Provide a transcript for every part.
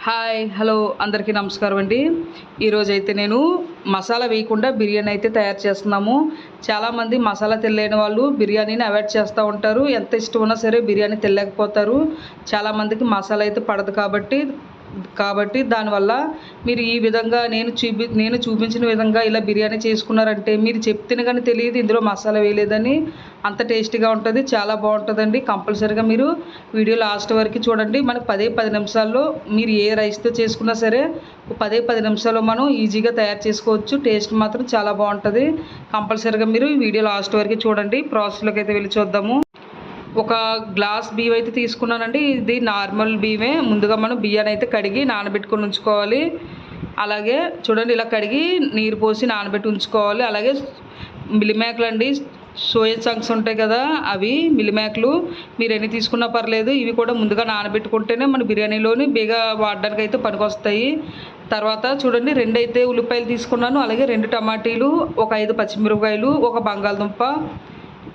Hi hello అందరికీ నమస్కారం అండి. ఈరోజైతే నేను మసాలా వేయకుండా బిర్యానీ అయితే తయారు చేస్తున్నాము. చాలామంది మసాలా తినలేని వాళ్ళు బిర్యానీని అవాయిడ్ చేస్తూ ఉంటారు. ఎంత ఇష్టం ఉన్నా సరే బిర్యానీ తినలేకపోతారు. చాలామందికి మసాలా అయితే పడదు కాబట్టి దానివల్ల మీరు ఈ విధంగా నేను చూపించిన విధంగా ఇలా బిర్యానీ చేసుకున్నారంటే మీరు చెప్తేనే కానీ తెలియదు ఇందులో మసాలా వేయలేదని. అంత టేస్టీగా ఉంటుంది, చాలా బాగుంటుందండి. కంపల్సరీగా మీరు వీడియో లాస్ట్ వరకు చూడండి. మనకు 10 నిమిషాల్లో మీరు ఏ రైస్తో చేసుకున్నా సరే 10 నిమిషాల్లో మనం ఈజీగా తయారు చేసుకోవచ్చు. టేస్ట్ మాత్రం చాలా బాగుంటుంది. కంపల్సరీగా మీరు వీడియో లాస్ట్ వరకు చూడండి. ప్రాసెస్లోకి అయితే వెళ్ళి చూద్దాము. ఒక గ్లాస్ బియ్యం అయితే తీసుకున్నానండి. ఇది నార్మల్ బియ్యమే. ముందుగా మనం బియ్యాన్ని అయితే కడిగి నానబెట్టుకొని ఉంచుకోవాలి. అలాగే చూడండి, ఇలా కడిగి నీరు పోసి నానబెట్టి ఉంచుకోవాలి. అలాగే మిల్లిమేకలు అండి, సోయా చంక్స్ ఉంటాయి కదా, అవి మిల్లిమేకలు మీరు ఎన్ని తీసుకున్నా పర్లేదు. ఇవి కూడా ముందుగా నానబెట్టుకుంటేనే మన బిర్యానీలోని బేగా వాడడానికి అయితే పనికొస్తాయి. తర్వాత చూడండి, 2 అయితే ఉల్లిపాయలు తీసుకున్నాను. అలాగే 2 టమాటీలు, ఒక 5 పచ్చిమిరపకాయలు, ఒక బంగాళదుంప.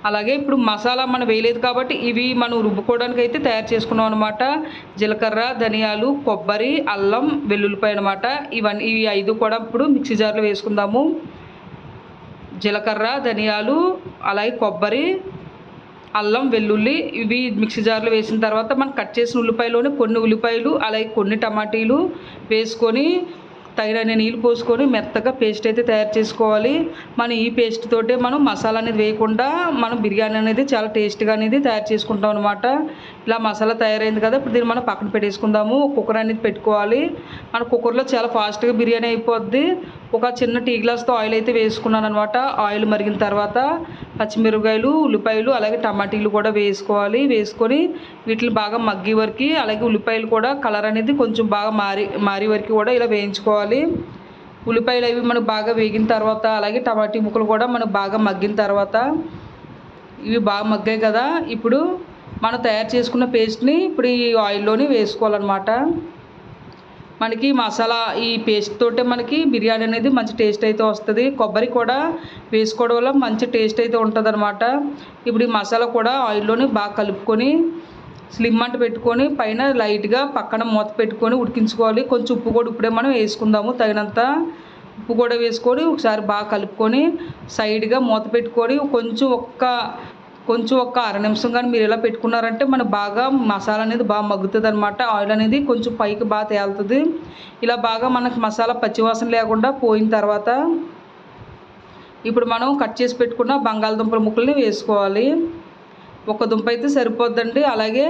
అలాగే ఇప్పుడు మసాలా మనం వేయలేదు కాబట్టి ఇవి మనం రుబ్బుకోవడానికి అయితే తయారు చేసుకున్నాం అనమాట. జీలకర్ర, ధనియాలు, కొబ్బరి, అల్లం, వెల్లుల్లిపాయ అనమాట. ఇవి 5 కూడా ఇప్పుడు మిక్సీ జార్లో వేసుకుందాము. జీలకర్ర, ధనియాలు, అలాగే కొబ్బరి, అల్లం, వెల్లుల్లి ఇవి మిక్సీ జార్లో వేసిన తర్వాత మనం కట్ చేసిన ఉల్లిపాయలోని కొన్ని ఉల్లిపాయలు అలాగే కొన్ని టమాటీలు వేసుకొని తగినన్ని నీళ్ళు పోసుకొని మెత్తగా పేస్ట్ అయితే తయారు చేసుకోవాలి. మనం ఈ పేస్ట్ తోటే మనం మసాలా అనేది వేయకుండా మనం బిర్యానీ అనేది చాలా టేస్ట్గా అనేది తయారు చేసుకుంటాం అనమాట. ఇలా మసాలా తయారైంది కదా, ఇప్పుడు దీన్ని మనం పక్కన పెట్టేసుకుందాము. కుక్కర్ అనేది పెట్టుకోవాలి. మన కుక్కర్లో చాలా ఫాస్ట్గా బిర్యానీ అయిపోద్ది. ఒక చిన్న టీ గ్లాస్తో ఆయిల్ అయితే వేసుకున్నాను అనమాట. ఆయిల్ మరిగిన తర్వాత పచ్చిమిరపకాయలు, ఉల్లిపాయలు అలాగే టమాటీలు కూడా వేసుకోవాలి. వేసుకొని వీటిని బాగా మగ్గి వరకు, అలాగే ఉల్లిపాయలు కూడా కలర్ అనేది కొంచెం బాగా మారి వరకు కూడా ఇలా వేయించుకోవాలి. ఉల్లిపాయలు అవి మనకు బాగా వేగిన తర్వాత, అలాగే టమాటీ ముక్కలు కూడా మనకు బాగా మగ్గిన తర్వాత, ఇవి బాగా మగ్గాయి కదా, ఇప్పుడు మనం తయారు చేసుకున్న పేస్ట్ని ఇప్పుడు ఈ ఆయిల్లోని వేసుకోవాలన్నమాట. మనకి మసాలా ఈ పేస్ట్ తోటే మనకి బిర్యానీ అనేది మంచి టేస్ట్ అయితే వస్తుంది. కొబ్బరి కూడా వేసుకోవడం వల్ల మంచి టేస్ట్ అయితే ఉంటుంది అనమాట. ఇప్పుడు ఈ మసాలా కూడా ఆయిల్లోని బాగా కలుపుకొని స్లిమ్ మంట పెట్టుకొని పైన లైట్గా పక్కన మూత పెట్టుకొని ఉడికించుకోవాలి. కొంచెం ఉప్పు కూడా ఇప్పుడే మనం వేసుకుందాము. తగినంత ఉప్పు కూడా వేసుకొని ఒకసారి బాగా కలుపుకొని సైడ్గా మూత పెట్టుకొని కొంచెం ఒక్క అర నిమిషం కానీ మీరు ఇలా పెట్టుకున్నారంటే మన బాగా మసాలా అనేది బాగా మగ్గుతుంది అనమాట. ఆయిల్ అనేది కొంచెం పైకి బాగా తేలుతుంది. ఇలా బాగా మనకు మసాలా పచ్చివాసన లేకుండా పోయిన తర్వాత ఇప్పుడు మనం కట్ చేసి పెట్టుకున్న బంగాళదుంపల ముక్కల్ని వేసుకోవాలి. ఒక దుంప అయితే సరిపోద్దండి. అలాగే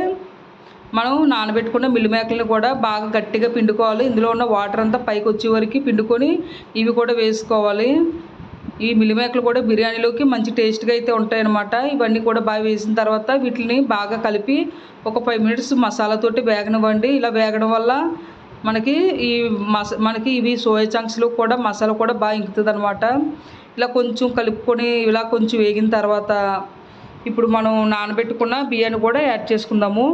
మనం నానబెట్టుకున్న మిల్లిమేకలను కూడా బాగా గట్టిగా పిండుకోవాలి. ఇందులో ఉన్న వాటర్ అంతా పైకి వచ్చే వరకు పిండుకొని ఇవి కూడా వేసుకోవాలి. ఈ మిల్లిమేకలు కూడా బిర్యానీలోకి మంచి టేస్ట్గా అయితే ఉంటాయన్నమాట. ఇవన్నీ కూడా బాగా వేసిన తర్వాత వీటిని బాగా కలిపి ఒక 5 మినిట్స్ మసాలాతోటి వేగనివ్వండి. ఇలా వేగడం వల్ల మనకి ఇవి సోయా చంక్స్లో కూడా మసాలా కూడా బాగా ఇంకుతుంది అనమాట. ఇలా కొంచెం కలుపుకొని ఇలా కొంచెం వేగిన తర్వాత ఇప్పుడు మనం నానబెట్టుకున్న బియ్యాన్ని కూడా యాడ్ చేసుకుందాము.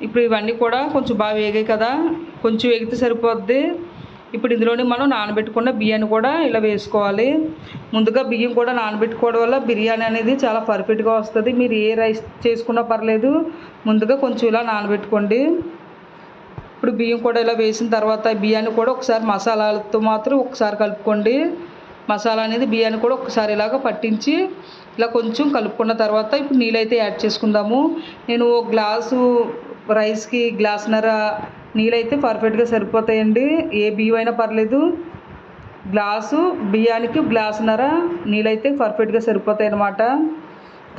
ఇప్పుడు ఇవన్నీ కూడా కొంచెం బాగా వేగాయి కదా, కొంచెం వేగితే సరిపోద్ది. ఇప్పుడు ఇందులోనే మనం నానబెట్టుకున్న బియ్యాన్ని కూడా ఇలా వేసుకోవాలి. ముందుగా బియ్యం కూడా నానబెట్టుకోవడం వల్ల బిర్యానీ అనేది చాలా పర్ఫెక్ట్గా వస్తుంది. మీరు ఏ రైస్ చేసుకున్నా పర్లేదు, ముందుగా కొంచెం ఇలా నానబెట్టుకోండి. ఇప్పుడు బియ్యం కూడా ఇలా వేసిన తర్వాత బియ్యాన్ని కూడా ఒకసారి మసాలాలతో మాత్రం ఒకసారి కలుపుకోండి. మసాలా అనేది బియ్యాన్ని కూడా ఒకసారి ఇలాగ పట్టించి ఇలా కొంచెం కలుపుకున్న తర్వాత ఇప్పుడు నీళ్ళు అయితే యాడ్ చేసుకుందాము. నేను ఒక గ్లాసు రైస్కి గ్లాసున్నర నీళ్ళైతే పర్ఫెక్ట్గా సరిపోతాయండి. ఏ బియ్యం అయినా పర్లేదు. గ్లాసు బియ్యానికి గ్లాసున్నర నీళ్ళైతే పర్ఫెక్ట్గా సరిపోతాయి అన్నమాట.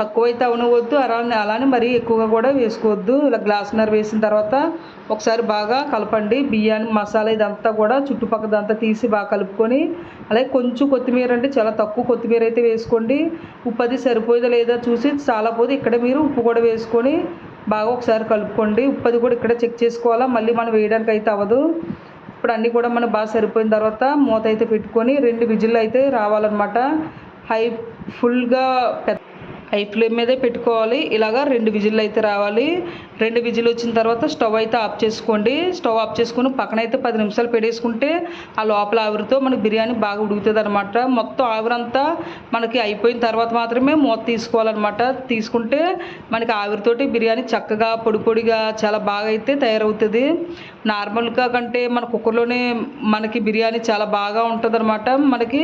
తక్కువైతే అవనవద్దు, అలానే మరీ ఎక్కువగా కూడా వేసుకోవద్దు. ఇలా గ్లాసున్నర వేసిన తర్వాత ఒకసారి బాగా కలపండి. బియ్యాన్ని మసాలా ఇదంతా కూడా చుట్టుపక్కలంతా తీసి బాగా కలుపుకొని, అలాగే కొంచెం కొత్తిమీర అంటే చాలా తక్కువ కొత్తిమీర అయితే వేసుకోండి. ఉప్పు అది సరిపోయిందా లేదా చూసి, చాలా పోతే ఇక్కడ మీరు ఉప్పు కూడా వేసుకొని బాగా ఒకసారి కలుపుకోండి. ఉప్పు అది కూడా ఇక్కడ చెక్ చేసుకోవాలా, మళ్ళీ మనం వేయడానికి అయితే అవ్వదు. ఇప్పుడు అన్నీ కూడా మనం బాగా సరిపోయిన తర్వాత మూత అయితే పెట్టుకొని 2 విజిల్లు అయితే రావాలన్నమాట. ఫుల్గా హై ఫ్లేమ్ మీదే పెట్టుకోవాలి. ఇలాగా 2 విజిల్లు అయితే రావాలి. 2 విజిల్ వచ్చిన తర్వాత స్టవ్ అయితే ఆఫ్ చేసుకోండి. స్టవ్ ఆఫ్ చేసుకుని పక్కన అయితే 10 నిమిషాలు పెట్టేసుకుంటే ఆ లోపల ఆవిరితో మనకి బిర్యానీ బాగా ఉడుకుతుంది అనమాట. మొత్తం ఆవిరంతా మనకి అయిపోయిన తర్వాత మాత్రమే మూత తీసుకోవాలన్నమాట. తీసుకుంటే మనకి ఆవిరితోటి బిర్యానీ చక్కగా పొడి పొడిగా చాలా బాగా అయితే తయారవుతుంది. నార్మల్గా కంటే మన కుక్కర్లోనే మనకి బిర్యానీ చాలా బాగా ఉంటుంది అనమాట. మనకి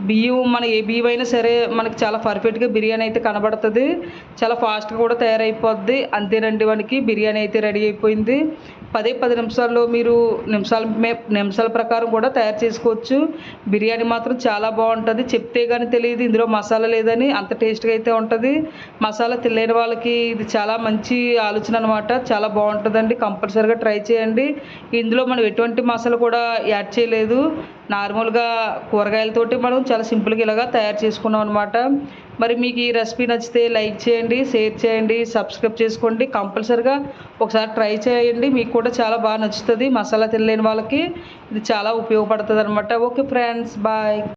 బియ్యం మన ఏ బియ్యం అయినా సరే మనకి చాలా పర్ఫెక్ట్గా బిర్యానీ అయితే కనబడుతుంది. చాలా ఫాస్ట్గా కూడా తయారైపోద్ది. అంతేనండి, మనకి బిర్యానీ అయితే రెడీ అయిపోయింది. 10 నిమిషాల్లో మీరు నిమిషాల ప్రకారం కూడా తయారు చేసుకోవచ్చు. బిర్యానీ మాత్రం చాలా బాగుంటుంది. చెప్తే కానీ తెలియదు ఇందులో మసాలా లేదని, అంత టేస్ట్గా అయితే ఉంటుంది. మసాలా తెలియని వాళ్ళకి ఇది చాలా మంచి ఆలోచన అనమాట. చాలా బాగుంటుందండి, కంపల్సరీగా ట్రై చేయండి. ఇందులో మనం ఎటువంటి మసాలా కూడా యాడ్ చేయలేదు. నార్మల్గా కూరగాయలతోటి మనం చాలా సింపుల్గా ఇలాగా తయారు చేసుకున్నాం అనమాట. మరి మీకు ఈ రెసిపీ నచ్చితే లైక్ చేయండి, షేర్ చేయండి, సబ్స్క్రైబ్ చేసుకోండి. కంపల్సరీగా ఒకసారి ట్రై చేయండి, మీకు కూడా చాలా బాగా నచ్చుతుంది. మసాలా తెలియని వాళ్ళకి ఇది చాలా ఉపయోగపడుతుంది అనమాట. Okay friends, bye.